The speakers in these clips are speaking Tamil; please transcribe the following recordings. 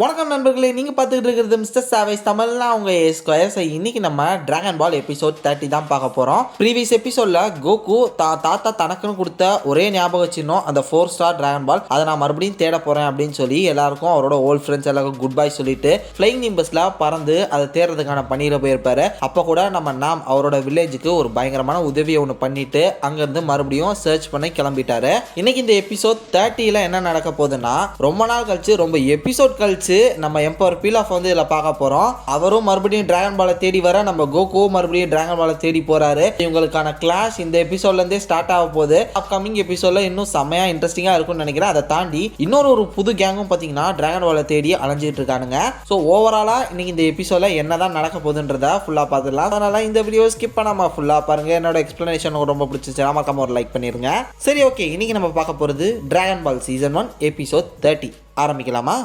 வணக்கம் நண்பர்களே, நீங்கள் பார்த்துக்கிட்டு இருக்கிறது மிஸ்டர் சாவேஸ் தமிழ்னா அவங்க ஸ்கொயர்ஸ். இன்னைக்கு நம்ம டிராகன் பால் எபிசோட் 30 தான் பார்க்க போகிறோம். ப்ரீவியஸ் எபிசோடில் கோகு தாத்தா தனக்குன்னு கொடுத்த ஒரே ஞாபக சின்னம் அந்த 4 ஸ்டார் டிராகன் பால், அதை நான் மறுபடியும் தேட போகிறேன் அப்படின்னு சொல்லி எல்லாருக்கும் அவரோட ஓல்ட் ஃப்ரெண்ட்ஸ் எல்லாருக்கும் குட் பை சொல்லிட்டு ஃப்ளைங் நிம்பஸில் பறந்து அதை தேடுறதுக்கான பணியில் போயிருப்பாரு. அப்போ கூட நம்ம நாம் அவரோட வில்லேஜுக்கு ஒரு பயங்கரமான உதவியை ஒன்று பண்ணிட்டு அங்கேருந்து மறுபடியும் சர்ச் பண்ணி கிளம்பிட்டாரு. இன்னைக்கு இந்த எபிசோட் 30ல் என்ன நடக்க போகுதுன்னா, ரொம்ப நாள் கழிச்சு, ரொம்ப எபிசோட் கழிச்சு நம்ம எம்பவர் பீலாஃப் வந்து இதில் பார்க்க போகிறோம். அவரும் மறுபடியும் டிராகன் பாலை தேடி வர, நம்ம கோகு மறுபடியும் டிராகன் பாலை தேடி போறாரு. இவங்களுக்கான கிளாஷ் இந்த எபிசோட்லேருந்தே ஸ்டார்ட் ஆக போகுது. அப்கமிங் எபிசோட்ல இன்னும் செம்மையா இன்ட்ரெஸ்டிங்காக இருக்கும்னு நினைக்கிறேன். அதை தாண்டி இன்னொரு புது கேங்கும் பார்த்தீங்கன்னா டிராகன் பாலை தேடி அலைஞ்சிட்டு இருக்கானுங்க. ஸோ ஓவராலாக இன்னைக்கு இந்த எபிசோட்ல என்னதான் நடக்க போகுதுன்றத ஃபுல்லாக பார்த்துடலாம். அதனால இந்த வீடியோ ஸ்கிப் பண்ணாம ஃபுல்லாக பாருங்க. என்னோட எக்ஸ்பிளனேஷன் ரொம்ப பிடிச்சிச்சு, மறக்காம ஒரு லைக் பண்ணிருங்க. சரி, ஓகே, இன்னைக்கு நம்ம பார்க்க போகிறது டிராகன் பால் சீசன் 1 எபிசோட் 30. ஆரம்பிக்கலாமா?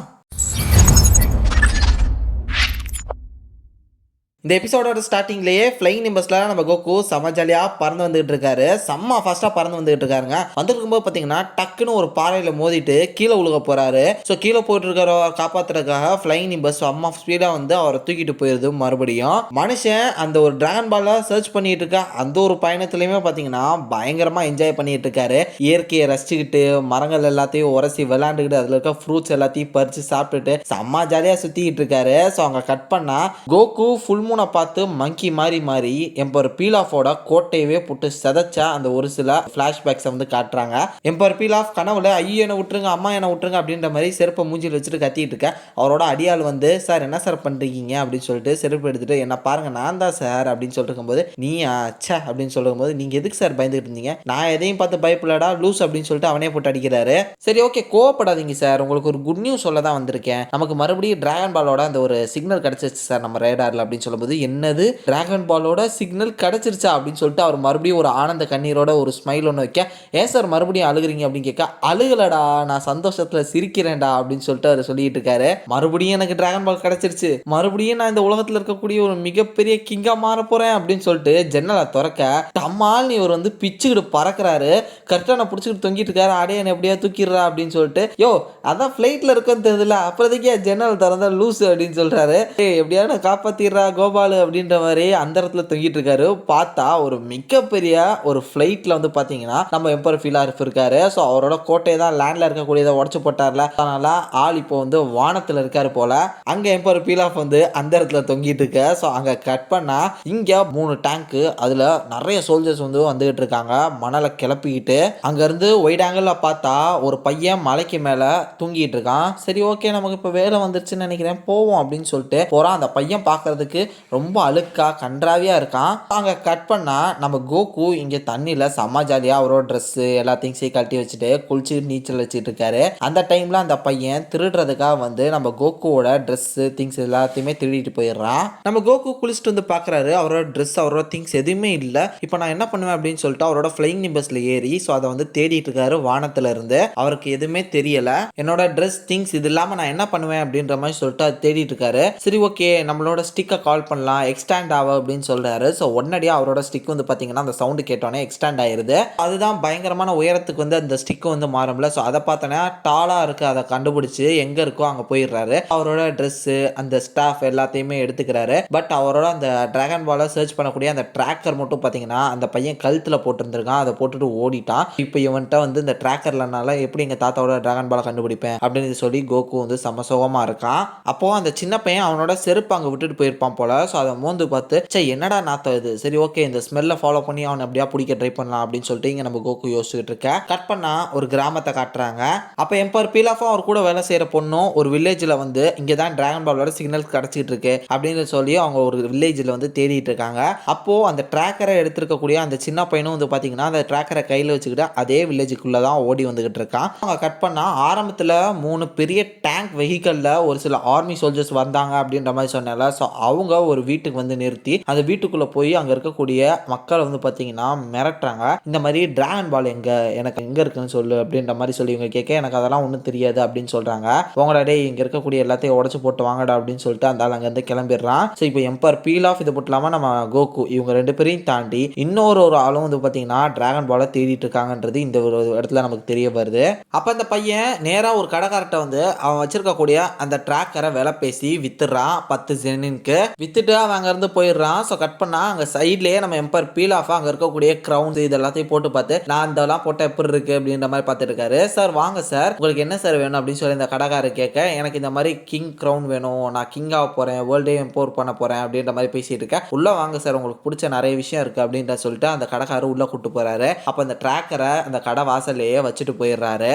இந்த எபிசோடோட ஸ்டார்டிங்லேயே ஃப்ளைங் நிம்பஸில் நம்ம கோகு செம்ம ஜாலியாக பறந்து வந்துகிட்டு இருக்காரு. செம்ம ஃபாஸ்ட்டாக பறந்து வந்துகிட்டு இருக்காருங்க. வந்துருக்கும்போது பார்த்தீங்கன்னா டக்குன்னு ஒரு பாறையில் மோதிட்டு கீழே உழுக போகிறாரு. ஸோ கீழே போயிட்டு இருக்கிற காப்பாற்றுறதுக்காக ஃப்ளைங் நிம்பஸ் செம்ம ஸ்பீடாக வந்து அவரை தூக்கிட்டு போயிடுது. மறுபடியும் மனுஷன் அந்த ஒரு டிராகன் பாலை சர்ச் பண்ணிட்டு இருக்க அந்த ஒரு பயணத்துலையுமே பார்த்தீங்கன்னா பயங்கரமாக என்ஜாய் பண்ணிட்டு இருக்காரு. இயற்கையை ரசிச்சுக்கிட்டு மரங்கள் எல்லாத்தையும் உரசி விளையாண்டுக்கிட்டு அதில் இருக்க ஃப்ரூட்ஸ் எல்லாத்தையும் பறித்து சாப்பிட்டுட்டு செம்ம ஜாலியாக சுற்றிக்கிட்டு இருக்காரு. ஸோ அங்கே கட் பண்ணால் கோகு ஃபுல் மூனை பார்த்து மங்கி மாறி எம்பவர் பீலாஃபோட கோட்டையவே போட்டு செதச்ச அந்த ஒரு சில ஃபிளாஷ்பேக்ஸை வந்து காட்டுறாங்க. எம்பவர் பீலாஃப் கனவுல ஐயோ என்ன விட்டுருங்க, அம்மா என்ன விட்டுருங்க அப்படின்ற மாதிரி செருப்பை மூஞ்சில் வச்சுட்டு கத்திட்டு இருக்க. அவரோட அடியாள் வந்து, சார் என்ன சார் பண்ணுறீங்க அப்படின்னு சொல்லிட்டு செருப்பு எடுத்துட்டு, என்ன பாருங்க நான் தான் சார் அப்படின்னு சொல்லிட்டு இருக்கும்போது, நீ அச்சா அப்படின்னு சொல்லும்போது, நீங்கள் எதுக்கு சார் பயந்துகிட்டு இருந்தீங்க, நான் எதையும் பார்த்து பயப்படா லூஸ் அப்படின்னு சொல்லிட்டு அவனே போட்டு அடிக்கிறாரு. சரி, ஓகே, கோவப்படாதீங்க சார், உங்களுக்கு ஒரு குட் நியூஸ் சொல்ல தான் வந்திருக்கேன். நமக்கு மறுபடியும் டிராகன் பாலோட அந்த ஒரு சிக்னல் கிடைச்சிருச்சு சார் நம்ம ரேடாரில் அப்படின்னு சொல்லும்போது, என்னது டிராகன் பாலோட சிக்னல் கிடைச்சிருச்சா அப்படின்னு சொல்லிட்டு அவர் மறுபடியும் ஒரு ஆனந்த கண்ணீரோட ஒரு ஸ்மைல் ஒன்று வைக்க, ஏன் சார் மறுபடியும் அழுகுறீங்க அப்படின்னு கேட்க, அழுகலடா நான் சந்தோஷத்துல சிரிக்கிறேன்டா அப்படின்னு சொல்லிட்டு அவர் சொல்லிட்டு இருக்காரு. மறுபடியும் எனக்கு டிராகன் பால் கிடைச்சிருச்சு, மறுபடியும் நான் இந்த உலகத்தில் இருக்கக்கூடிய ஒரு மிகப்பெரிய கிங்கா மாற போறேன் அப்படின்னு சொல்லிட்டு ஜன்னலை திறக்க தம்மால் இவர் வந்து பிச்சுக்கிட்டு பறக்கிறாரு. கரெக்டாக நான் பிடிச்சிக்கிட்டு தொங்கிட்டு இருக்காரு. அடையே என்ன எப்படியா தூக்கிடுறா அப்படின்னு சொல்லிட்டு, யோ அதான் ஃப்ளைட்ல இருக்குன்னு தெரியல, அப்புறதைக்கே ஜன்னல் திறந்தா லூஸ் அப்படின்னு சொல்றாரு. எப்படியா நான் காப்பாத்திடுறா கோபாலு அப்படின்ற மாதிரி அந்த இடத்துல தொங்கிட்டு இருக்காரு. பார்த்தா ஒரு மிகப்பெரிய ஒரு ஃப்ளைட்ல வந்து பாத்தீங்கன்னா நம்ம எம்பவர் பீலாஃப் இருக்காரு. ஸோ அவரோட கோட்டையை தான் லேண்ட்ல இருக்கக்கூடியதை உடச்சு போட்டார்ல, அதனால ஆள் இப்போ வந்து வானத்துல இருக்காரு போல. அங்க எம்பவர் பீலாஃப் வந்து அந்த இடத்துல தொங்கிட்டு இருக்க. ஸோ அங்க கட் பண்ணா இங்க 3 டேங்க், அதுல நிறைய சோல்ஜர்ஸ் வந்து வந்துகிட்டு இருக்காங்க மணலை கிளப்பிக்கிட்டு. அங்க இருந்து ஒயிட் ஆங்கிள் பார்த்தா ஒரு பையன் மலைக்கு மேல தூங்கிட்டு இருக்கான். சரி, ஓகே, நமக்கு இப்போ வேலை வந்துருச்சுன்னு நினைக்கிறேன், போவோம் அப்படின்னு சொல்லிட்டு போறான். அந்த பையன் பார்க்கறதுக்கு ரொம்ப அழுக்கா கன்றாவியா இருக்கான். அங்க கட் பண்ணா நம்ம கோகு இங்க தண்ணியில செம்ம ஜாலியா அவரோட ட்ரெஸ் எல்லாத்தையும் கழட்டி வச்சுட்டு குளிச்சு நீச்சல் வச்சுட்டு இருக்காரு. அந்த டைம்ல அந்த பையன் திருடுறதுக்காக வந்து நம்ம கோகுவோட ட்ரெஸ் திங்ஸ் எல்லாத்தையுமே திருடிட்டு போயிடுறான். நம்ம கோகு குளிச்சுட்டு வந்து பாக்குறாரு, அவரோட ட்ரெஸ் அவரோட திங்ஸ் எதுவுமே இல்லை. இப்போ நான் என்ன பண்ணுவேன் அப்படின்னு சொல்லிட்டு அவரோட ஃப்ளைங் நிம்பஸ்ல ஏறி ஸோ அதை வந்து தேடிட்டு இருக்காரு வானத்துல இருந்து. அவருக்கு எதுவுமே தெரியல, என்னோட ட்ரெஸ் திங்ஸ் இது இல்லாம நான் என்ன பண்ணுவேன் அப்படின்ற மாதிரி சொல்லிட்டு அதை தேடிட்டு இருக்காரு. சரி, ஓகே, நம்மளோட ஸ்டிக்கை கால் பண்ணலாம், எக்ஸ்டாண்ட் ஆகும் அப்படின்னு சொல்றாரு. ஸோ உடனடியாக அவரோட ஸ்டிக் வந்து பார்த்தீங்கன்னா அந்த சவுண்டு கேட்டோன்னே எக்ஸ்டாண்ட் ஆயிருது. அதுதான் பயங்கரமான உயரத்துக்கு வந்து அந்த ஸ்டிக் வந்து மாறும்ல. ஸோ அதை பார்த்தோன்னா டாலாக இருக்கு, அதை கண்டுபிடிச்சு எங்கே இருக்கோ அங்கே போயிடுறாரு. அவரோட ட்ரெஸ்ஸு அந்த ஸ்டாஃப் எல்லாத்தையுமே எடுத்துக்கிறாரு. பட் அவரோட அந்த டிராகன் பாலை சர்ச் பண்ணக்கூடிய அந்த ட்ராக்கர் மட்டும் பார்த்தீங்கன்னா அந்த பையன் கழுத்தில் போட்டுருந்துருக்கான். அதை போட்டுட்டு ஓடிட்டான். இப்போ இவன்ட்ட வந்து இந்த ட்ராக்கர்லனால எப்படி எங்கள் தாத்தாவோட டிராகன் பாலை கண்டுபிடிப்பேன் அப்படின்னு சொல்லி கோகு வந்து சமசோகமாக இருக்கான். அப்போ அந்த சின்ன பையன் அவனோட செருப்பு அங்கே விட்டுட்டு போயிருப்பான் போல. ஸோ அதை மோந்து பார்த்து, சே என்னடா நாத்தம் இது, சரி ஓகே இந்த ஸ்மெல்லை ஃபாலோ பண்ணி அவனை அப்படியா பிடிக்க ட்ரை பண்ணலாம் அப்படின்னு சொல்லிட்டு இங்கே நம்ம கோகு யோசிச்சுட்டு இருக்க. கட் பண்ணா ஒரு கிராமத்தை காட்டுறாங்க. அப்போ எம்பவர் பீலாஃபும் அவர் கூட வேலை செய்கிற பொண்ணும் ஒரு வில்லேஜில் வந்து இங்கே தான் டிராகன் பாலோட சிக்னல் கிடச்சிட்டு இருக்கு அப்படின்னு சொல்லி அவங்க ஒரு வில்லேஜில் வந்து தேடிட்டு இருக்காங்க. அப்போது அந்த ட்ராக்கரை எடுத்துருக்கக்கூடிய அந்த சின்ன பையனும் வந்து பார்த்தீங்கன்னா அந்த ட்ராக்கரை கையில் வச்சுக்கிட்டு அதே வில்லேஜுக்குள்ளே தான் ஓடி வந்துகிட்டு இருக்கான். அவங்க கட் பண்ணால் ஆரம்பத்தில் 3 பெரிய டேங்க் வெஹிக்கலில் ஒரு சில ஆர்மி சோல்ஜர்ஸ் வந்தாங்க அப்படின்ற மாதிரி சொன்னால. ஸோ அவங்க ஒரு வீட்டுக்கு வந்து நிறுத்தி அந்த வீட்டுக்குள்ள போய் அங்க இருக்கக்கூடிய மக்கள் வந்து பாத்தீங்கன்னா மிரட்டுறாங்க. இந்த மாதிரி டிராகன் பால் எனக்கு எங்க இருக்குன்னு சொல்லு அப்படின்ற மாதிரி சொல்லி இவங்க கேட்க, எனக்கு அதெல்லாம் ஒன்றும் தெரியாது அப்படின்னு சொல்றாங்க. உங்களோட டே இங்க இருக்கக்கூடிய எல்லாத்தையும் உடச்சு போட்டு வாங்கடா அப்படின்னு சொல்லிட்டு அந்த ஆள் அங்கிருந்து கிளம்பிடுறான். ஸோ இப்போ எம்பர் பீல் ஆஃப் இது மட்டும் இல்லாம நம்ம கோகு இவங்க 2 பேரையும் தாண்டி ஒரு ஆளும் வந்து பாத்தீங்கன்னா டிராகன் பாலை தேடிட்டு இருக்காங்கன்றது இந்த ஒரு இடத்துல நமக்கு தெரிய வருது. அப்ப அந்த பையன் நேரா ஒரு கடைக்காரட்ட வந்து அவன் வச்சிருக்கக்கூடிய அந்த டிராக்கரை விலை பேசி வித்துறான் 10 ஜெனின்க்கு. வித்துட்டு அவன் அங்க இருந்து போயிடுறான். ஸோ கட் பண்ணா அங்க சைட்லயே நம்ம எம்பர் பீல் ஆஃப் அங்க இருக்கக்கூடிய கிரவுன்ஸ் இது எல்லாத்தையும் போட்டு பார்த்து நான் இதெல்லாம் போட்ட எப்படி இருக்கு அப்படின்ற மாதிரி பார்த்துட்டு இருக்காரு. சார் வாங்க சார், உங்களுக்கு என்ன சார் வேணும் அப்படின்னு சொல்லி இந்த கடைக்காரர் கேட்க, எனக்கு இந்த மாதிரி கிங் கிரவுன் வேணும், நான் கிங் ஆக போறேன், வேர்ல்டே எம்போர் பண்ண போறேன் அப்படின்ற மாதிரி பேசிட்டு இருக்கேன். உள்ள வாங்க சார், உங்களுக்கு பிடிச்ச நிறைய விஷயம் இருக்கு அப்படின்ற சொல்லிட்டு அந்த கடைக்காரர் உள்ள கூட்டு போறாரு. அப்ப அந்த டிராக்கரை அந்த கடை வாசல்லையே வச்சுட்டு போயிடுறாரு.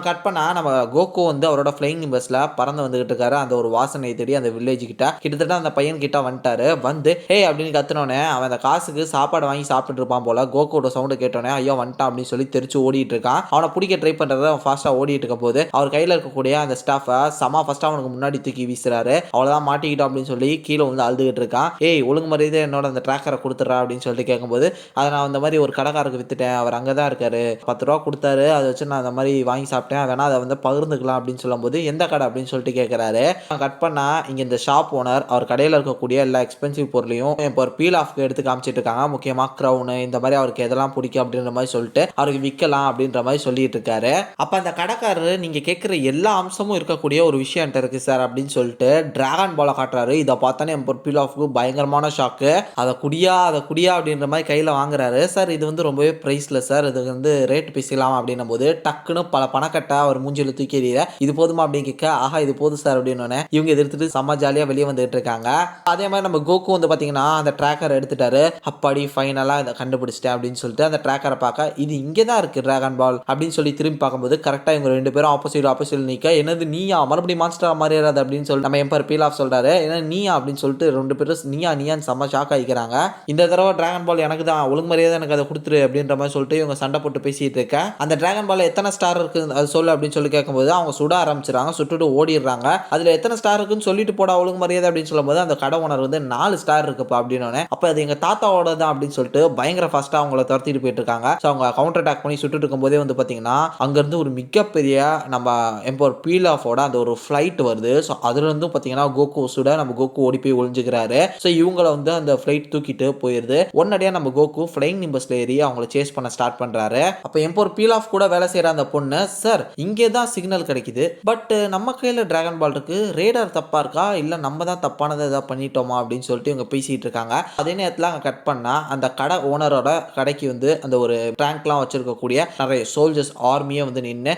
கட் பண்ணா நம்ம கோகு வந்து அவரோட ஃபிளைங் நிம்பர்ஸ்ல பறந்து வந்துகிட்டு இருக்காரு. அந்த ஒரு வாசனை தேடி அந்த வில்லேஜ் கிட்டத்தட்ட அந்த பையன் கிட்ட வந்துட்டாரு. வந்து ஹே அப்படின்னு கத்துனோடனே அவன் அந்த காசுக்கு சாப்பாடு வாங்கி சாப்பிட்டு இருப்பான் போல. கோகுவோட சவுண்ட் கேட்டோன்னே ஐயோ வந்துட்டான் அப்படின்னு சொல்லி தெரிச்சு ஓடிட்டு இருக்கான். அவனை பிடிக்க ட்ரை பண்றத அவன் ஃபாஸ்டா ஓடிட்டு இருக்க போது அவர் கையில இருக்கக்கூடிய அந்த ஸ்டாஃபை ஃபர்ஸ்ட் அவனுக்கு முன்னாடி தூக்கி வீசுறாரு. அவ்வளவுதான் மாட்டிக்கிட்டோம் அப்படின்னு சொல்லி கீழே வந்து அழுதுகிட்டு இருக்கான். ஏய் ஒழுங்கு மரியாதை என்னோட அந்த டிராக்கரை கொடுத்துட்றா அப்படின்னு சொல்லிட்டு கேட்கும்போது, அதை நான் அந்த மாதிரி ஒரு கடைக்காரருக்கு வித்துட்டேன், அவர் அங்கதான் இருக்காரு, 10 ரூபா கொடுத்தாரு, அதை வச்சு நான் அந்த மாதிரி வாங்கி சாப்பிட்டேன், வேணா அதை வந்து பகிர்ந்துக்கலாம் அப்படின்னு சொல்லும்போது எந்த கடை அப்படின்னு சொல்லிட்டு கேட்கிறாரு. கட் பண்ணா இங்க இந்த ஷாப் ஓனர் அவர் கடையில் இருக்கக்கூடிய எல்லா எக்ஸ்பென்சிவ் பொருளையும் இப்போ ஒரு பீல் ஆஃப்க்கு எடுத்து காமிச்சிட்டு இருக்காங்க. முக்கியமா க்ரௌனு இந்த மாதிரி அவருக்கு எதெல்லாம் பிடிக்கும் அப்படின்ற மாதிரி சொல்லிட்டு அவருக்கு விற்கலாம் அப்படின்ற மாதிரி சொல்லிட்டு இருக்காரு. அப்ப அந்த கடைக்காரரு நீங்க கேட்கிற எல்லா அம்சமும் இருக்கக்கூடிய ஒரு விஷயம் இருக்கு சார் அப்படின்னு சொல்லிட்டு டிராகன் பாலை காட்டுறாரு. இதை பார்த்தானே எம்பர் பீல் ஆஃப்க்கு பயங்கரமான ஷாக்கு. அதை குடியா அப்படின்ற மாதிரி கையில வாங்குறாரு. சார் இது வந்து ரொம்பவே பிரைஸ்லெஸ் சார், இது வந்து ரேட் பேசலாம் அப்படின்னும் போது டக்குன்னு பல பணக்கட்டை அவர் மூஞ்சில தூக்கி எறிய, இது போதுமா அப்படின்னு கேட்க, ஆஹா இது போதும் சார் அப்படின்னு இவங்க எதிர்த்துட்டு செம்ம ஜாலியா வெளியே வந்துட்டு இருக்காங்க. அதே மாதிரி நம்ம கோகு வந்து பாத்தீங்கன்னா அந்த டிராக்கர் எடுத்துட்டாரு. அப்பாடி ஃபைனலா இதை கண்டுபிடிச்சிட்டேன் அப்படின்னு சொல்லிட்டு அந்த டிராக்கரை பார்க்க, இது இங்கே தான் இருக்கு டிராகன் பால் அப்படின்னு சொல்லி திரும்பி பார்க்கும்போது கரெக்டா இவங்க 2 பேரும் ஆப்போசிட் நிக்க, என்னது நீயா மறுபடியும் மான்ஸ்டரா மாறிடாது அப்படின்னு சொல்லி நம்ம எம்பர் பீல் ஆஃப் சொல்றாரு. ஏன்னா நீயா அப்படின்னு சொல்லிட்டு 2 பேரும் நீயான்னு செம்ம ஷாக் ஆகிக்கிறாங்க. இந்த தடவை டிராகன் பால் எனக்கு தான், ஒழுங்கு மரியாதை எனக்கு அதை கொடுத்துரு அப்படின்ற மாதிரி சொல்லிட்டு இவங்க சண்டை போட்டு பேசிட்டு இருக்க, அந்த டிராகன் பால் எத்தனை ஸ்டார் இருக்கு அது சொல்லு அப்படின்னு சொல்லி கேட்கும்போது அவங்க சுட ஆரம்பிச்சிடறாங்க. சுட்டுட்டு ஓடிடுறாங்க. அதுல எத்தனை ஸ்டார் இருக்குன்னு சொல்லிட்டு போட ஒழுங்கு மரியாதை அப்படின்னு சொல்லும்போது அந்த கடை ஓனர் வந்து 4 ஸ்டார் இருக்குப்பா அப்படின்னு, அப்ப அது எங்க தாத்தாவோட தான் அப்படின்னு சொல்லிட்டு பயங்கர ஃபாஸ்டா அவங்கள துரத்திட்டு போயிட்டு இருக்காங்க. ஸோ அவங்க கவுண்டர் அட்டாக் பண்ணி சுட்டுட்டு இருக்கும்போதே வந்து பாத்தீங்கன்னா அங்கிருந்து ஒரு மிகப்பெரிய நம்ம எம்பர் பீல் ஆஃபோட அந்த ஒரு ஃபிளைட் வருது. ஸோ அதுல இருந்து பாத்தீங்கன்னா கோகு சுட நம்ம கோகு ஓடி போய் ஒளிஞ்சுக்கிறாரு. ஸோ இவங்களை வந்து அந்த ஃபிளைட் தூக்கிட்டு போயிருது. உடனடியா நம்ம கோகு ஃபிளைங் நிம்பர்ஸ்ல ஏறி அவங்கள சேஸ் பண்ண ஸ்டார்ட் பண்றாரு. அப்ப எம்பர் பீல் ஆஃப் கூட வேலை செய்யற அந்த பொண்ணு, சார் இங்கே தான் சிக்னல் கிடைக்குது, பட் நம்ம கையில டிராகன் பால் இருக்கு, ரேடார் தப்பா இருக்கா இல்ல நம்ம தான் தப்பானதை ஏதாவது பண்ணிட்டோமா அப்படின்னு சொல்லிட்டு இவங்க பேசிட்டு இருக்காங்க. அதே நேரத்தில் அங்கே கட் பண்ணா அந்த கடை ஓனரோட கடைக்கு வந்து அந்த ஒரு டேங்க்லாம் வச்சிருக்கக்கூடிய நிறைய சோல்ஜர்ஸ் ஆர்மியே வந்து நின்று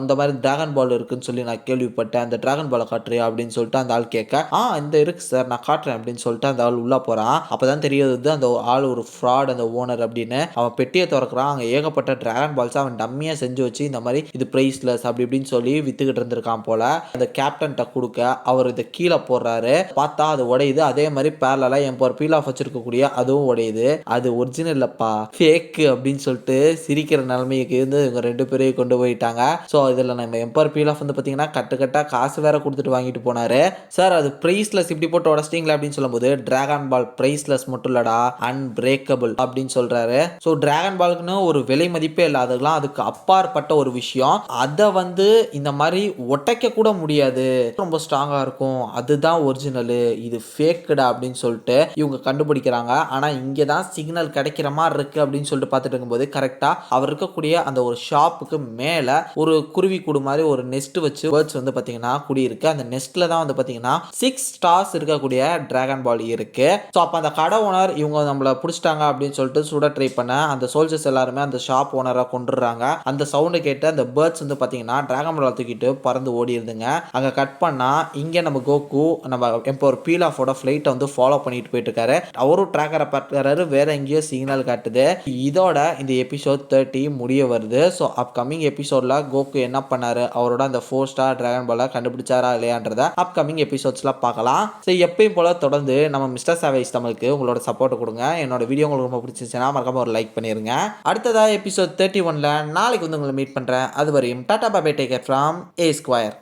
இந்த மாதிரி டிராகன் பால் இருக்குன்னு சொல்லி நான் கேள்விப்பட்டேன், அந்த டிராகன் பாலை காட்டுறியா அப்படின்னு சொல்லிட்டு அந்த ஆள் கேட்க, இந்த இருக்கு சார் நான் காட்டுறேன் அப்படின்னு சொல்லிட்டு அந்த ஆள் உள்ள போறான். அப்பதான் தெரியுது அந்த ஆள் ஒரு ஃப்ராட் அந்த ஓனர் அப்படின்னு. அவன் பெட்டியை திறக்கிறான். அங்கே ஏகப்பட்ட டிராகன் பால்ஸ் அவன் டம்மியா செஞ்சு வச்சு இந்த மாதிரி இது பிரைஸ்லெஸ் அப்படி இப்படின்னு சொல்லி வித்துக்கிட்டு இருந்திருக்கான் போல. அந்த கேப்டன்ட்ட கொடுக்க அவர் இதை கீழே போடுறாரு. பார்த்தா அது உடையுது. அதே மாதிரி பேரலா எம்பர் பீல் ஆஃப் வச்சிருக்கக்கூடிய அதுவும் உடையுது. அது ஒரிஜினல் இல்லப்பா ஃபேக் அப்படின்னு சொல்லிட்டு சிரிக்கிற நிலைமைக்கு இருந்து இவங்க 2 பேரையும் கொண்டு போயிட்டாங்க. ஸோ இதில் நம்ம எம்பர் பீல் ஆஃப் வந்து பார்த்தீங்கன்னா கட்டுக்கட்டா காசு வேற கொடுத்துட்டு வாங்கிட்டு போனாரு. சார் அது பிரைஸ்லெஸ் இப்படி போட்டு உடச்சிட்டீங்களா அப்படின்னு சொல்லும்போது, டிராகன் பால் பிரைஸ்லெஸ் மட்டும் இல்லடா அன்பிரேக்கபிள் அப்படின்னு சொல்றாரு. ஸோ டிராகன் பாலுக்குன்னு ஒரு விலை மதிப்பே இல்லை, அதெல்லாம் அதுக்கு அப்பாற்பட்ட ஒரு விஷயம். அதை வந்து இந்த மாதிரி ஒட்டைக்க கூட முடியாது, ரொம்ப ஸ்ட்ராங்கா இருக்கும், அதுதான் ஒரிஜினல், இது ஃபேக்குடா அப்படின்னு சொல்லிட்டு இவங்க கண்டுபிடிக்கிறாங்க. ஆனா இங்கே தான் சிக்னல் கிடைக்கிற மாதிரி இருக்கு அப்படின்னு சொல்லிட்டு பார்த்துட்டு இருக்கும்போது கரெக்டா அவர் இருக்கக்கூடிய அந்த ஒரு ஷாப்புக்கு மேல ஒரு குருவி கூடு மாதிரி ஒரு நெஸ்ட் வச்சு பேர்ட்ஸ் வந்து பாத்தீங்கன்னா குடி இருக்கு. அந்த நெஸ்ட்ல தான் வந்து பாத்தீங்கன்னா 6 ஸ்டார்ஸ் இருக்கக்கூடிய டிராகன் பால் இருக்கு. ஸோ அப்போ அந்த கடை ஓனர் இவங்க நம்மள பிடிச்சிட்டாங்க அப்படின்னு சொல்லிட்டு சுட ட்ரை பண்ண அந்த சோல்ஜர்ஸ் எல்லாருமே அந்த ஷாப் ஓனரை கொண்டுறாங்க. அந்த சவுண்டு கேட்டு அந்த பேர்ட்ஸ் வந்து பாத்தீங்கன்னா டிராகன் பால் தூக்கிட்டு பறந்து ஓடி இருந்துங்க. அங்க கட் பண்ணா இங்க நம்ம கோகு நம்ம எம்பவர் பீல் ஆஃபோட ஃபிளைட்டை வந்து ஃபாலோ பண்ணிட்டு போயிட்டு இருக்காரு. அவரும் ட்ராக்கரை பார்க்கறாரு, வேற எங்கேயோ சிக்னல் காட்டுது. இதோட இந்த எபிசோட் 30 முடிய வருது. ஸோ அப்கமிங் எபிசோட்ல கோகு என்ன பண்ணாரு, அவரோட அந்த 4 ஸ்டார் டிராகன் பாலை கண்டுபிடிச்சாரா இல்லையான்றத அப்கமிங் எபிசோட்ஸ்ல பார்க்கலாம். ஸோ எப்பயும் போல தொடர்ந்து நம்ம மிஸ்டர் சேவேஜ் தமிழுக்கு உங்களோட சப்போர்ட் கொடுங்க. என்னோட வீடியோ உங்களுக்கு ரொம்ப பிடிச்சிருச்சுன்னா மறக்காம ஒரு லைக் பண்ணிருங்க. அடுத்ததா எபிசோட் 31ல நாளைக்கு வந்து உங்களை மீட் பண்றேன். அது வரையும் tata bye bye, take care from A Square.